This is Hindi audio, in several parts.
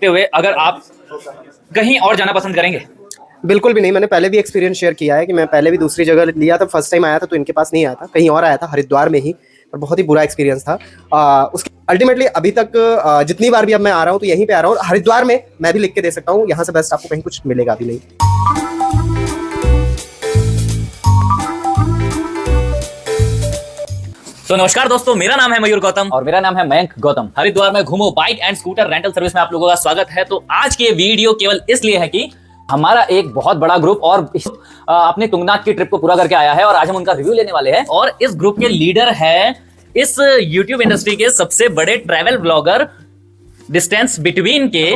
देखते हुए अगर आप कहीं और जाना पसंद करेंगे? बिल्कुल भी नहीं। मैंने पहले भी एक्सपीरियंस शेयर किया है कि मैं पहले भी दूसरी जगह लिया था। फर्स्ट टाइम आया था तो इनके पास नहीं आया था, कहीं और आया था, हरिद्वार में ही, और बहुत ही बुरा एक्सपीरियंस था। उसके अल्टीमेटली अभी तक जितनी बार भी अब मैं आ रहा हूँ तो यहीं पे आ रहा हूँ। हरिद्वार में मैं भी लिख के दे सकता हूँ, यहाँ से बेस्ट आपको कहीं कुछ मिलेगा भी नहीं। तो नमस्कार दोस्तों, मेरा नाम है मयूर गौतम और मेरा नाम है मयंक गौतम। हरिद्वार में घूमो bike and scooter rental service में आप लोगों का स्वागत है। तो आज के वीडियो केवल इसलिए है कि हमारा एक बहुत बड़ा ग्रुप और अपने तुंगनाथ की ट्रिप को पूरा करके आया है और आज हम उनका रिव्यू लेने वाले हैं। और इस ग्रुप के लीडर है इस यूट्यूब इंडस्ट्री के सबसे बड़े ट्रैवल ब्लॉगर डिस्टेंस बिटवीन के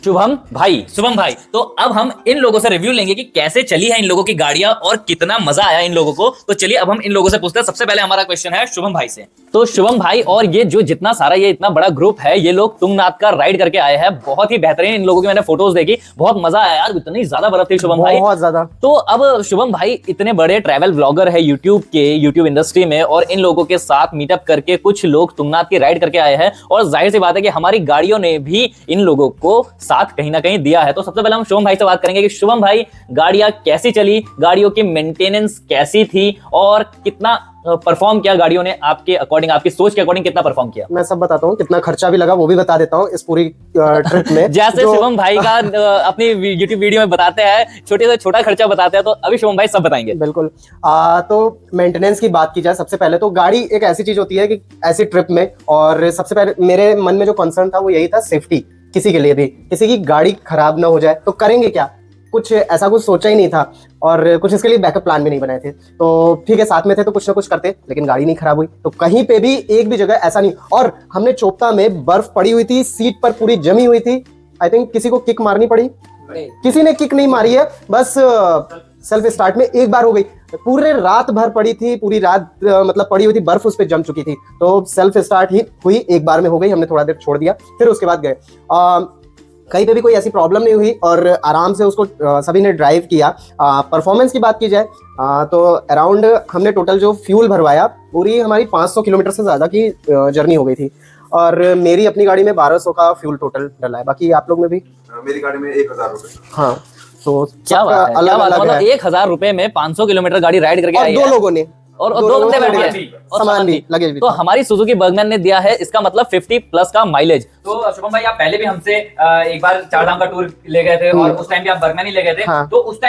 शुभम भाई। तो अब हम इन लोगों से रिव्यू लेंगे कि कैसे चली है इन लोगों की गाड़ियां और कितना मजा आया इन लोगों को। तो चलिए अब हम इन लोगों से पूछते हैं। सबसे पहले हमारा क्वेश्चन है शुभम भाई से। तो शुभम भाई और ये जो जितना सारा ये इतना बड़ा ग्रुप है, ये लोग तुंगनाथ का राइड करके आए हैं। बहुत ही बेहतरीन इन लोगों की मैंने फोटोज देखी, बहुत मजा आया यार, इतनी ज्यादा बर्फ थी शुभम भाई, बहुत ज्यादा। तो अब शुभम भाई इतने बड़े ट्रैवल ब्लॉगर है यूट्यूब इंडस्ट्री में, और इन लोगों के साथ मीटअप करके कुछ लोग तुंगनाथ की राइड करके आए हैं। और जाहिर सी बात है कि हमारी गाड़ियों ने भी इन लोगों को साथ कहीं ना कहीं दिया है। तो सबसे पहले हम शुभम भाई से बात करेंगे कि शुभम भाई गाड़ियां कैसी चली, गाड़ियों की मेंटेनेंस कैसी थी और कितना परफॉर्म किया गाड़ियों ने आपके अकॉर्डिंग, आपकी सोच के अकॉर्डिंग कितना परफॉर्म किया। मैं सब बताता हूँ, कितना खर्चा भी लगा वो भी बता देता हूँ इस पूरी ट्रिप में। जैसे शुभम भाई का अपनी यूट्यूब वीडियो में बताते हैं, छोटे से छोटा खर्चा बताते हैं, तो अभी शुभम भाई सब बताएंगे। बिल्कुल। तो मेंटेनेंस की बात की जाए, सबसे पहले तो गाड़ी एक ऐसी चीज होती है कि ऐसी ट्रिप में, और सबसे पहले मेरे मन में जो कंसर्न था वो यही था, सेफ्टी। किसी के लिए भी, किसी की गाड़ी खराब ना हो जाए तो करेंगे क्या, कुछ ऐसा कुछ सोचा ही नहीं था और कुछ इसके लिए बैकअप प्लान भी नहीं बनाए थे। तो ठीक है, साथ में थे तो कुछ ना कुछ करते, लेकिन गाड़ी नहीं खराब हुई तो कहीं पे भी एक भी जगह ऐसा नहीं। और हमने चोपता में बर्फ पड़ी हुई थी, सीट पर पूरी जमी हुई थी। आई थिंक किसी को किक मारनी पड़ी, किसी ने किक नहीं मारी है, बस सेल्फ स्टार्ट में एक बार हो गई। पूरे रात भर पड़ी थी, पूरी रात मतलब पड़ी हुई थी, बर्फ उस पर जम चुकी थी। तो सेल्फ स्टार्ट ही हुई, एक बार में हो गई। हमने थोड़ा देर छोड़ दिया, फिर उसके बाद गए। कहीं पे भी कोई ऐसी प्रॉब्लम नहीं हुई और आराम से उसको सभी ने ड्राइव किया। परफॉर्मेंस की बात की जाए तो अराउंड हमने टोटल जो फ्यूल भरवाया, पूरी हमारी 500 किलोमीटर से ज़्यादा की जर्नी हो गई थी। और मेरी अपनी गाड़ी में 1200 का फ्यूल टोटल डला है। बाकी आप लोग में भी? मेरी गाड़ी में 1000 रुपए। हाँ, तो क्या बात है, अलग अलग मतलब 1000 रुपए में 500 किलोमीटर गाड़ी राइड करके आई है। दो लोगों ने और दो बंदे बैठ गए, सामान भी, लगेज भी। तो हमारी सुजुकी बर्गमैन ने दिया है इसका मतलब 50 प्लस का माइलेज। तो शुभम भाई, आप पहले भी हमसे एक बार चारधाम का टूर ले गए थे और उस टाइम भी आप बर्गमैन ही ले गए थे। हाँ। तो उस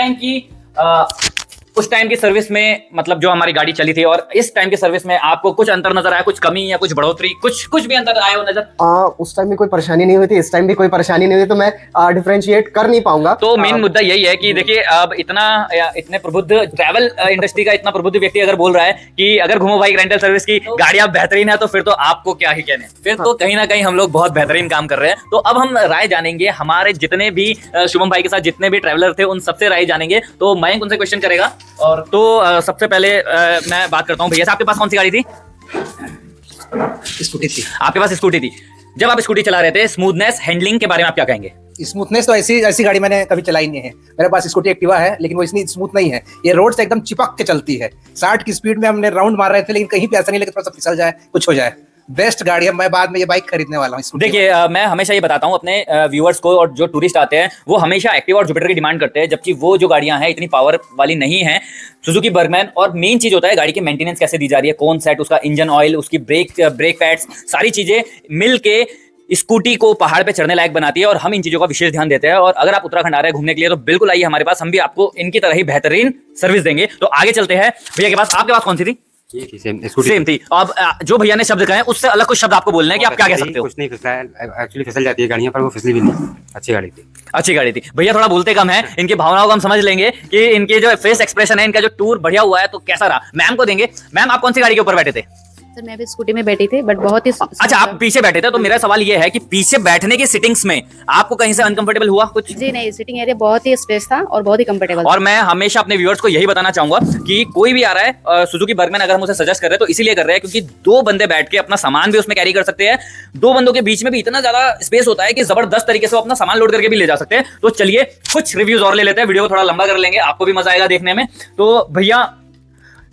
टाइम की सर्विस में मतलब जो हमारी गाड़ी चली थी और इस टाइम की सर्विस में आपको कुछ अंतर नजर आया, कुछ कमी या कुछ बढ़ोतरी, कुछ भी अंतर आया हो नजर? उस टाइम में कोई परेशानी नहीं हुई थी, इस टाइम भी कोई परेशानी नहीं हुई, तो मैं डिफरेंशिएट कर नहीं पाऊंगा। तो मेन मुद्दा यही है कि देखिए, अब इतने प्रबुद्ध ट्रैवल इंडस्ट्री का इतना प्रबुद्ध व्यक्ति अगर बोल रहा है कि अगर घूमो बाइक रेंटल सर्विस की गाड़ियां बेहतरीन है, तो फिर तो आपको क्या ही कहने, फिर तो कहीं ना कहीं हम लोग बहुत बेहतरीन काम कर रहे हैं। तो अब हम राय जानेंगे, हमारे जितने भी शुभम भाई के साथ जितने भी ट्रैवलर थे उन सबसे राय जानेंगे। तो मयंक उनसे क्वेश्चन करेगा। और तो सबसे पहले मैं बात करता हूँ, भैया आपके पास कौन सी गाड़ी थी? स्कूटी थी। आपके पास स्कूटी थी। जब आप स्कूटी चला रहे थे, स्मूथनेस, हैंडलिंग के बारे में आप क्या कहेंगे? स्मूथनेस तो ऐसी गाड़ी मैंने कभी चलाई नहीं है। मेरे पास स्कूटी एक्टिवा है, लेकिन वो इतनी स्मूथ नहीं है। ये रोड से एकदम चिपक के चलती है। 60 की स्पीड में हमने राउंड मार रहे थे, लेकिन कहीं पे ऐसा नहीं लगा थोड़ा सा फिसल जाए, कुछ हो जाए। बेस्ट गाड़ी है। मैं बाद में ये बाइक खरीदने वाला हूँ। देखिए, मैं हमेशा ये बताता हूँ अपने व्यूअर्स को, और जो टूरिस्ट आते हैं वो हमेशा एक्टिवा और जुपिटर की डिमांड करते हैं, जबकि वो जो गाड़ियां हैं इतनी पावर वाली नहीं है, सुजुकी बर्गमैन। और मेन चीज होता है गाड़ी की मेंटेनेंस कैसे दी जा रही है, कौन सेट, उसका इंजन ऑयल, उसकी ब्रेक पैड्स, सारी चीजें मिल के स्कूटी को पहाड़ पे चढ़ने लायक बनाती है। और हम इन चीजों का विशेष ध्यान देते हैं। और अगर आप उत्तराखंड आ रहे हैं घूमने के लिए तो बिल्कुल आइए हमारे पास, हम भी आपको इनकी तरह ही बेहतरीन सर्विस देंगे। तो आगे चलते हैं भैया के पास। आपके पास कौन सी थी? सेम थी। अब जो भैया ने शब्द कहे उससे अलग कुछ शब्द आपको बोलने हैं कि आप क्या कह सकते हो? कुछ नहीं फिसला है, एक्चुअली फिसल जाती है गाड़ियां, पर वो फिसली भी नहीं। अच्छी गाड़ी थी, अच्छी गाड़ी थी। भैया थोड़ा बोलते कम है, इनकी भावनाओं को हम समझ लेंगे कि इनके जो फेस एक्सप्रेशन है, इनका जो टूर बढ़िया हुआ है तो कैसा रहा। मैम को देंगे। मैम, आप कौन सी गाड़ी के ऊपर बैठे थे? सर मैं भी स्कूटी में बैठी थी, बट बहुत ही अच्छा, आप पीछे बैठे थे। तो मेरा सवाल ये है कि पीछे बैठने की सिटिंग्स में आपको कहीं से अनकंफर्टेबल हुआ कुछ? जी नहीं, सिटिंग एरिया बहुत ही स्पेस था और बहुत ही कंफर्टेबल। और मैं हमेशा अपने व्यूअर्स को यही बताना चाहूंगा कि कोई भी आ रहा है सुजुकी बर्गमैन अगर हम उसे सजेस्ट कर रहे हैं तो इसीलिए कर रहे हैं क्योंकि 2 बंदे बैठ के अपना सामान भी उसमें कैरी कर सकते हैं। 2 बंदों के बीच में भी इतना ज्यादा स्पेस होता है कि जबरदस्त तरीके से वो अपना सामान लोड करके भी ले जा सकते हैं। तो चलिए कुछ रिव्यूज और ले लेते हैं, वीडियो को थोड़ा लंबा कर लेंगे, आपको भी मजा आएगा देखने में। तो भैया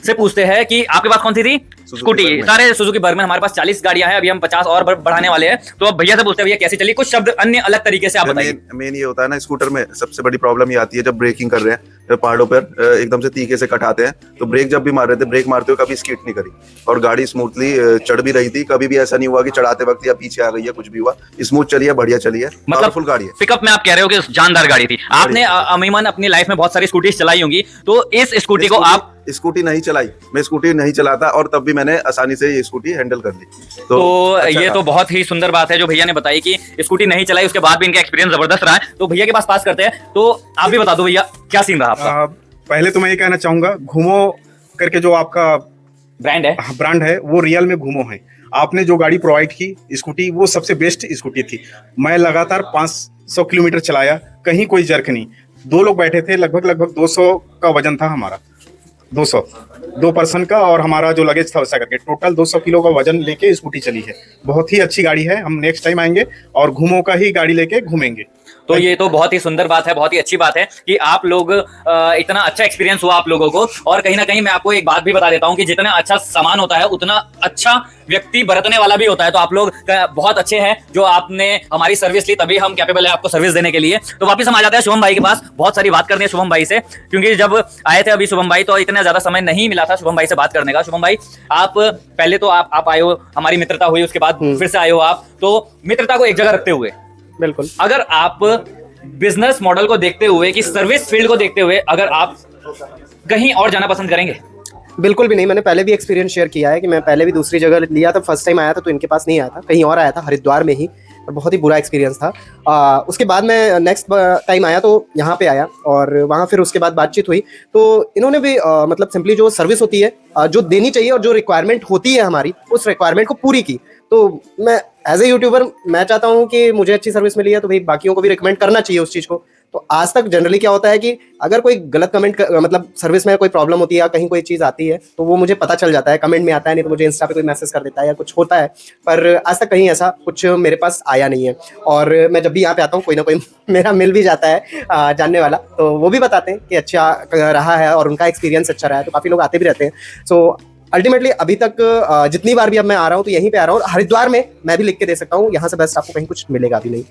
से पूछते हैं कि आपके पास कौन सी थी? स्कूटी सारे सुजुकी बर्गमैन। हमारे पास 40 गाड़ियां हैं, अभी हम 50 और बढ़ाने वाले हैं। तो अब भैया से पूछते हैं भैया कैसे चली, कुछ शब्द अन्य अलग तरीके से आप बताइए। मेन ये होता है ना, स्कूटर में सबसे बड़ी प्रॉब्लम ये आती है जब ब्रेकिंग कर रहे हैं, जब पहाड़ों पर एकदम से तीखे से कटाते हैं, तो ब्रेक जब भी मार रहे थे, ब्रेक मारते हुए कभी स्किड नहीं करी और गाड़ी स्मूथली चढ़ भी रही थी। कभी भी ऐसा नहीं हुआ कि चढ़ाते वक्त या पीछे आ गई है, कुछ भी हुआ, स्मूथ चली है, बढ़िया चली है, मतलब फुल गाड़ी है। पिकअप में आप कह रहे हो कि जानदार गाड़ी थी। आपने अमीमन अपनी लाइफ में बहुत सारी स्कूटी चलाई होंगी, तो इस स्कूटी को आप स्कूटी नहीं चलाई, मैं स्कूटी नहीं चलाता और तब भी मैंने आसानी से ये स्कूटी हैंडल कर ली। तो ये तो बहुत ही सुंदर बात है जो भैया ने बताई कि स्कूटी नहीं चलाई, उसके बाद भी इनका एक्सपीरियंस जबरदस्त रहा है। तो भैया के पास करते हैं, तो आप भी बता दो भैया क्या सीन रहा आपका। पहले तो मैं ये कहना चाहूंगा, घूमो करके जो आपका ब्रांड है वो रियल में घूमो है। आपने जो गाड़ी प्रोवाइड की स्कूटी, वो सबसे बेस्ट स्कूटी थी। मैं लगातार 500 किलोमीटर चलाया, कहीं कोई जर्क नहीं। 2 लोग बैठे थे, लगभग 200 का वजन था हमारा, 2 पर्सन का, और हमारा जो लगेज था वैसा करके टोटल 200 किलो का वजन लेके स्कूटी चली है। बहुत ही अच्छी गाड़ी है। हम नेक्स्ट टाइम आएंगे और घूमो का ही गाड़ी लेके घूमेंगे। तो ये तो बहुत ही सुंदर बात है, बहुत ही अच्छी बात है कि आप लोग इतना अच्छा एक्सपीरियंस हुआ आप लोगों को। और कहीं ना कहीं मैं आपको एक बात भी बता देता हूं कि जितना अच्छा सामान होता है उतना अच्छा व्यक्ति बरतने वाला भी होता है। तो आप लोग बहुत अच्छे हैं जो आपने हमारी सर्विस ली, तभी हम कैपेबल है आपको सर्विस देने के लिए। तो वापस हम आ जाते हैं शुभम भाई के पास। बहुत सारी बात करनी है शुभम भाई से, क्योंकि जब आए थे अभी शुभम भाई तो इतना ज्यादा समय नहीं मिला था शुभम भाई से बात करने का। शुभम भाई, आप पहले तो आप आए हो, हमारी मित्रता हुई, उसके बाद फिर से आए हो आप। तो मित्रता को एक जगह रखते हुए, बिल्कुल, अगर आप बिजनेस मॉडल को देखते हुए कि सर्विस फील्ड को देखते हुए अगर आप कहीं और जाना पसंद करेंगे? बिल्कुल भी नहीं। मैंने पहले भी एक्सपीरियंस शेयर किया है कि मैं पहले भी दूसरी जगह लिया था। फर्स्ट टाइम आया था तो इनके पास नहीं आया था, कहीं और आया था, हरिद्वार में ही, और बहुत ही बुरा एक्सपीरियंस था। उसके बाद मैं नेक्स्ट टाइम आया तो यहाँ पे आया और वहाँ फिर उसके बाद बातचीत हुई तो इन्होंने भी मतलब सिंपली जो सर्विस होती है, जो देनी चाहिए और जो रिक्वायरमेंट होती है हमारी, उस रिक्वायरमेंट को पूरी की। तो मैं एज ए यूट्यूबर मैं चाहता हूँ कि मुझे अच्छी सर्विस मिली है तो भाई बाकियों को भी रिकमेंड करना चाहिए उस चीज़ को। तो आज तक जनरली क्या होता है कि अगर कोई गलत कमेंट मतलब सर्विस में कोई प्रॉब्लम होती है या कहीं कोई चीज़ आती है तो वो मुझे पता चल जाता है, कमेंट में आता है, नहीं तो मुझे इंस्टा पे कोई मैसेज कर देता है या कुछ होता है। पर आज तक कहीं ऐसा कुछ मेरे पास आया नहीं है। और मैं जब भी यहाँ पे आता हूँ कोई ना कोई मेरा मिल भी जाता है जानने वाला, तो वो भी बताते हैं कि अच्छा रहा है और उनका एक्सपीरियंस अच्छा रहा है। तो काफ़ी लोग आते भी रहते हैं। सो अल्टीमेटली अभी तक जितनी बार भी अब मैं आ रहा हूँ तो यहीं पे आ रहा हूँ। हरिद्वार में मैं भी लिख के दे सकता हूँ, यहाँ से बेस्ट आपको कहीं कुछ मिलेगा भी नहीं।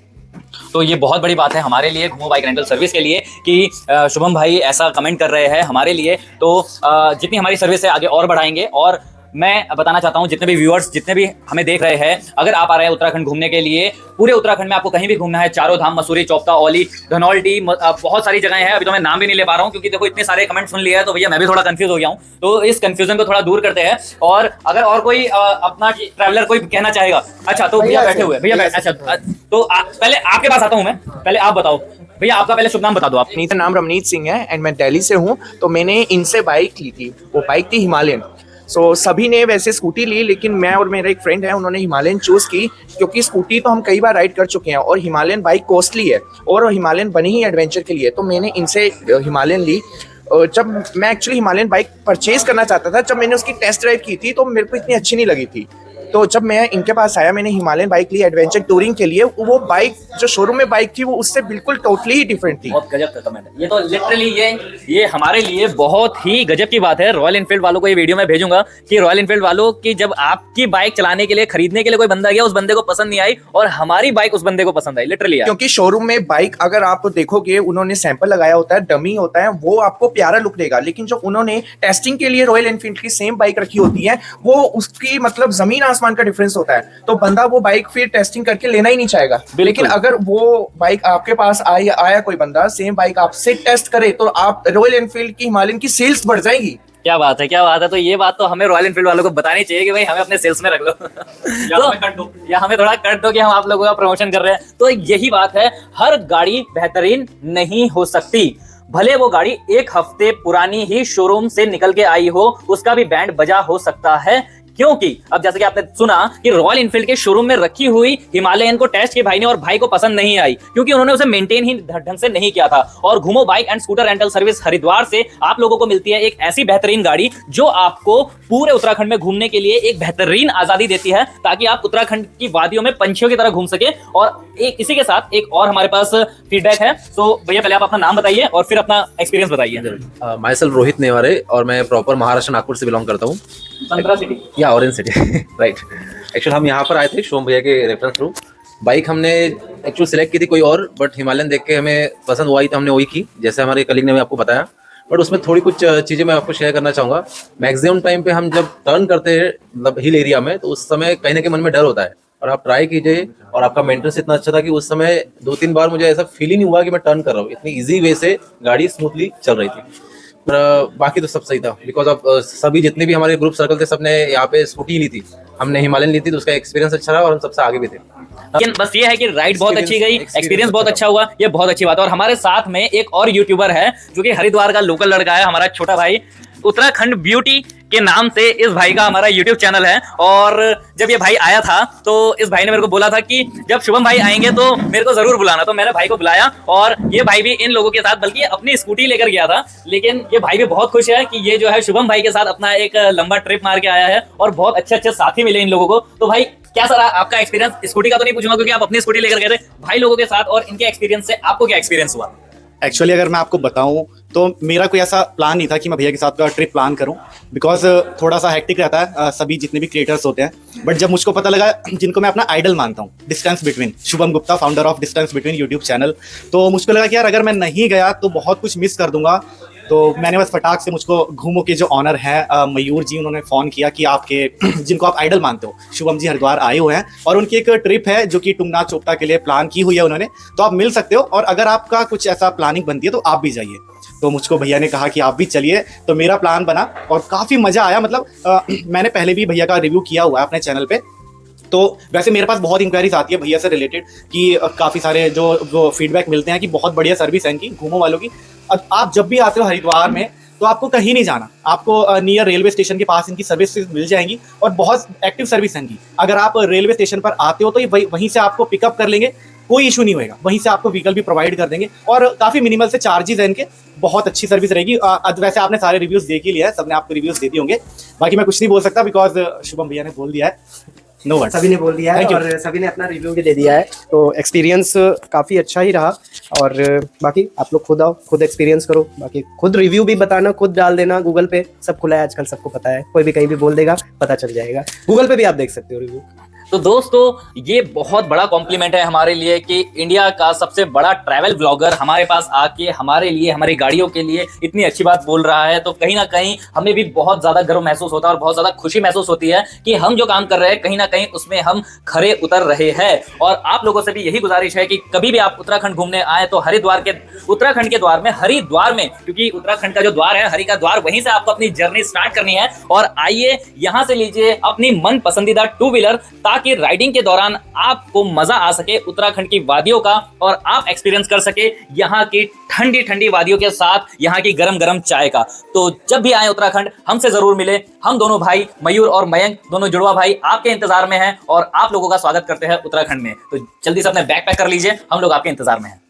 तो ये बहुत बड़ी बात है हमारे लिए, घूमो बाइक रेंटल सर्विस के लिए, कि शुभम भाई ऐसा कमेंट कर रहे हैं हमारे लिए। तो जितनी हमारी सर्विस है आगे और बढ़ाएंगे। और मैं बताना चाहता हूं जितने भी व्यूअर्स, जितने भी हमें देख रहे हैं, अगर आप आ रहे हैं उत्तराखंड घूमने के लिए, पूरे उत्तराखंड में आपको कहीं भी घूमना है, चारों धाम, मसूरी, चोपता, औली, धनौल्टी, बहुत सारी जगहें हैं। अभी तो मैं नाम भी नहीं ले पा रहा हूँ क्योंकि देखो इतने सारे कमेंट सुन लिए हैं तो भैया मैं भी थोड़ा कंफ्यूज हो गया हूँ। तो इस कंफ्यूजन को थोड़ा दूर करते हैं। और अगर और कोई अपना ट्रैवलर कोई कहना चाहेगा, अच्छा तो भैया बैठे हुए, भैया अच्छा तो पहले आपके पास आता हूँ मैं, पहले आप बताओ भैया, आपका पहले शुभ नाम बता दो आप। मेरा नाम रमनीत सिंह है एंड मैं दिल्ली से हूँ। तो मैंने इनसे बाइक ली थी, वो बाइक थी हिमालयन। सो सभी ने वैसे स्कूटी ली, लेकिन मैं और मेरा एक फ्रेंड है, उन्होंने हिमालयन चूज़ की क्योंकि स्कूटी तो हम कई बार राइड कर चुके हैं और हिमालयन बाइक कॉस्टली है और हिमालयन बनी ही एडवेंचर के लिए। तो मैंने इनसे हिमालयन ली। जब मैं एक्चुअली हिमालयन बाइक परचेज करना चाहता था, जब मैंने उसकी टेस्ट ड्राइव की थी तो मेरे को इतनी अच्छी नहीं लगी थी। तो जब मैं इनके पास आया, मैंने हिमालयन बाइक ली एडवेंचर टूरिंग के लिए। वो बाइक जो शोरूम में बाइक थी वो उससे बिल्कुल टोटली ही डिफरेंट थी। बहुत गजब का कमेंट है ये तो, लिटरली ये हमारे लिए बहुत ही गजब की बात है। रॉयल एनफील्ड वालों को ये वीडियो मैं भेजूंगा कि रॉयल एनफील्ड वालों की जब आपकी बाइक चलाने के लिए, खरीदने के लिए कोई बंदा गया, उस बंदे को पसंद नहीं आई और हमारी बाइक उस बंदे को पसंद आई, लिटरली। क्योंकि शोरूम में बाइक अगर आप देखोगे, उन्होंने सैंपल लगाया होता है, डमी होता है, वो आपको प्यारा लुक देगा। लेकिन जो उन्होंने टेस्टिंग के लिए रॉयल एनफील्ड की सेम बाइक रखी होती है, वो उसकी मतलब जमीन आसमान का डिफरेंस होता है। तो बंदा वो बाइक फिर टेस्टिंग करके लेना ही नहीं चाहेगा। लेकिन अगर वो बाइक आपके पास आया कोई बंदा सेम बाइक आपसे टेस्ट करे, तो आप रॉयल एनफील्ड की हिमालयन की सेल्स बढ़ जाएगी। क्या बात है, क्या बात है। तो ये बात तो हमें रॉयल एनफील्ड वालों को बतानी चाहिए कि भाई हमें अपने सेल्स में रख लो या हमें थोड़ा कट दो कि हम आप लोगों का प्रमोशन कर रहे हैं। तो यही बात है, हर गाड़ी बेहतरीन नहीं हो सकती। भले वो गाड़ी 1 हफ्ते पुरानी ही शोरूम से निकल के आई हो, उसका भी बैंड बजा हो सकता है। क्योंकि अब जैसे कि आपने सुना कि रॉयल एनफील्ड के शोरूम में रखी हुई हिमालयन को टेस्ट किया भाई ने और भाई को पसंद नहीं आई क्योंकि उन्होंने उसे मेंटेन ही ढंग से नहीं किया था। और घूमो bike and scooter rental service Haridwar से आप लोगों को मिलती है एक ऐसी बेहतरीन गाड़ी जो आपको पूरे उत्तराखंड में घूमने के लिए एक बेहतरीन आजादी देती है, ताकि आप उत्तराखंड की वादियों में पंछियों की तरह घूम सके। और इसी के साथ एक और हमारे पास फीडबैक है। तो भैया पहले आप अपना नाम बताइए और फिर अपना एक्सपीरियंस बताइए। माई सेल्फ रोहित नेवारे और मैं प्रॉपर महाराष्ट्र नागपुर से बिलोंग करता हूँ। संतरा सिटी, या ऑरेंज सिटी राइट। एक्चुअली हम यहाँ पर आए थे शुभम भैया के रेफरेंस थ्रू। बाइक हमने एक्चुअली सिलेक्ट की थी कोई और, बट हिमालयन देख के हमें पसंद हुआ ही तो हमने वही की, जैसे हमारे कलीग ने आपको बताया। बट उसमें थोड़ी कुछ चीज़ें मैं आपको शेयर करना चाहूँगा। मैक्सिमम टाइम पे हम जब टर्न करते हैं मतलब हिल एरिया में, तो उस समय कहीं ना कहीं मन में डर होता है, और आप ट्राई कीजिए। और आपका मेंटेनेंस इतना अच्छा था कि उस समय 2-3 बार मुझे ऐसा फील ही नहीं हुआ कि मैं टर्न कर रहा हूँ, इतनी ईजी वे से गाड़ी स्मूथली चल रही थी। पर बाकी तो सब सही था, बिकॉज ऑफ सभी जितने भी हमारे ग्रुप सर्कल थे सबने यहाँ पे स्कूटी ली थी, हमने हिमालयन ली थी, तो उसका एक्सपीरियंस अच्छा रहा और हम सबसे आगे भी थे। लेकिन बस ये है कि राइड बहुत अच्छी गई, एक्सपीरियंस बहुत अच्छा हुआ, ये बहुत अच्छी बात है। और हमारे साथ में एक और यूट्यूबर है जो कि हरिद्वार का लोकल लड़का है, हमारा छोटा भाई। उत्तराखंड ब्यूटी के नाम से इस भाई का हमारा YouTube चैनल है। और जब ये भाई आया था तो इस भाई ने मेरे को बोला था कि जब शुभम भाई आएंगे तो मेरे को जरूर बुलाना, तो मैंने भाई को बुलाया और ये भाई भी इन लोगों के साथ, बल्कि अपनी स्कूटी लेकर गया था। लेकिन ये भाई भी बहुत खुश है कि ये जो है शुभम भाई के साथ अपना एक लंबा ट्रिप मार के आया है और बहुत अच्छे अच्छे साथी मिले इन लोगों को। तो भाई कैसा रहा आपका एक्सपीरियंस? स्कूटी का तो नहीं पूछूंगा क्योंकि आप अपनी स्कूटी लेकर गए थे, भाई लोगों के साथ और इनके एक्सपीरियंस से आपको क्या एक्सपीरियंस हुआ? एक्चुअली अगर मैं आपको बताऊं तो मेरा कोई ऐसा प्लान नहीं था कि मैं भैया के साथ का ट्रिप प्लान करूं, बिकॉज थोड़ा सा हेक्टिक रहता है सभी जितने भी क्रिएटर्स होते हैं। बट जब मुझको पता लगा, जिनको मैं अपना आइडल मानता हूं, distance between, Shubham Gupta, founder of distance between YouTube channel, तो मुझको लगा कि यार अगर मैं नहीं गया तो बहुत कुछ मिस कर दूंगा। तो मैंने बस फटाक से, मुझको घूमो के जो ऑनर है मयूर जी, उन्होंने फ़ोन किया कि आपके जिनको आप आइडल मानते हो, शुभम जी हरिद्वार आए हुए हैं और उनकी एक ट्रिप है जो कि टुंगनाथ चोपता के लिए प्लान की हुई है उन्होंने, तो आप मिल सकते हो और अगर आपका कुछ ऐसा प्लानिंग बनती है तो आप भी जाइए। तो मुझको भैया ने कहा कि आप भी चलिए, तो मेरा प्लान बना और काफ़ी मज़ा आया। मतलब मैंने पहले भी भैया का रिव्यू किया हुआ है अपने चैनल पे, तो वैसे मेरे पास बहुत इंक्वायरीज आती है भैया से रिलेटेड कि काफ़ी सारे जो फीडबैक मिलते हैं कि बहुत बढ़िया सर्विस है इनकी घूमो वालों की। अब आप जब भी आते हो हरिद्वार में तो आपको कहीं नहीं जाना, आपको नियर रेलवे स्टेशन के पास इनकी सर्विस मिल जाएंगी और बहुत एक्टिव सर्विस है इनकी। अगर आप रेलवे स्टेशन पर आते हो तो ये वहीं से आपको पिकअप कर लेंगे, कोई इशू नहीं होएगा, वहीं से आपको व्हीकल भी प्रोवाइड कर देंगे और काफ़ी मिनिमल से चार्जेस हैं इनके, बहुत अच्छी सर्विस रहेगी। वैसे आपने सारे रिव्यूज़ देख ही लिया है, सबने आपको रिव्यूज़ दे दिए होंगे, बाकी मैं कुछ नहीं बोल सकता बिकॉज शुभम भैया ने बोल दिया है। नो वर्ड, सभी ने बोल दिया है और सभी ने अपना रिव्यू भी दे दिया है, तो एक्सपीरियंस काफ़ी अच्छा ही रहा। और बाकी आप लोग खुद आओ, खुद एक्सपीरियंस करो, बाकी खुद रिव्यू भी बताना, खुद डाल देना, गूगल पे सब खुला है आजकल, सबको पता है, कोई भी कहीं भी बोल देगा पता चल जाएगा, गूगल पे भी आप देख सकते हो रिव्यू। तो दोस्तों ये बहुत बड़ा कॉम्प्लीमेंट है हमारे लिए कि इंडिया का सबसे बड़ा ट्रैवल ब्लॉगर हमारे पास आके हमारे लिए, हमारी गाड़ियों के लिए इतनी अच्छी बात बोल रहा है। तो कहीं ना कहीं हमें भी बहुत ज़्यादा गर्व महसूस होता है और बहुत ज़्यादा खुशी महसूस होती है कि हम जो काम कर रहे हैं कहीं ना कहीं उसमें हम खरे उतर रहे हैं। और आप लोगों से भी यही गुजारिश है कि कभी भी आप उत्तराखंड घूमने आए तो उत्तराखंड के द्वार में, हरिद्वार में, क्योंकि उत्तराखंड का जो द्वार है, हरि का द्वार, वहीं से आपको अपनी जर्नी स्टार्ट करनी है। और आइए यहाँ से लीजिए अपनी मन पसंदीदा 2 व्हीलर, ताकि राइडिंग के दौरान आपको मजा आ सके उत्तराखंड की वादियों का और आप एक्सपीरियंस कर सके यहाँ की ठंडी ठंडी वादियों के साथ यहाँ की गरम गरम चाय का। तो जब भी आए उत्तराखंड हमसे जरूर मिले। हम दोनों भाई मयूर और मयंक, दोनों जुड़वा भाई आपके इंतजार में हैं और आप लोगों का स्वागत करते हैं उत्तराखंड में। तो जल्दी से अपने बैग पैक कर लीजिए, हम लोग आपके इंतजार में हैं।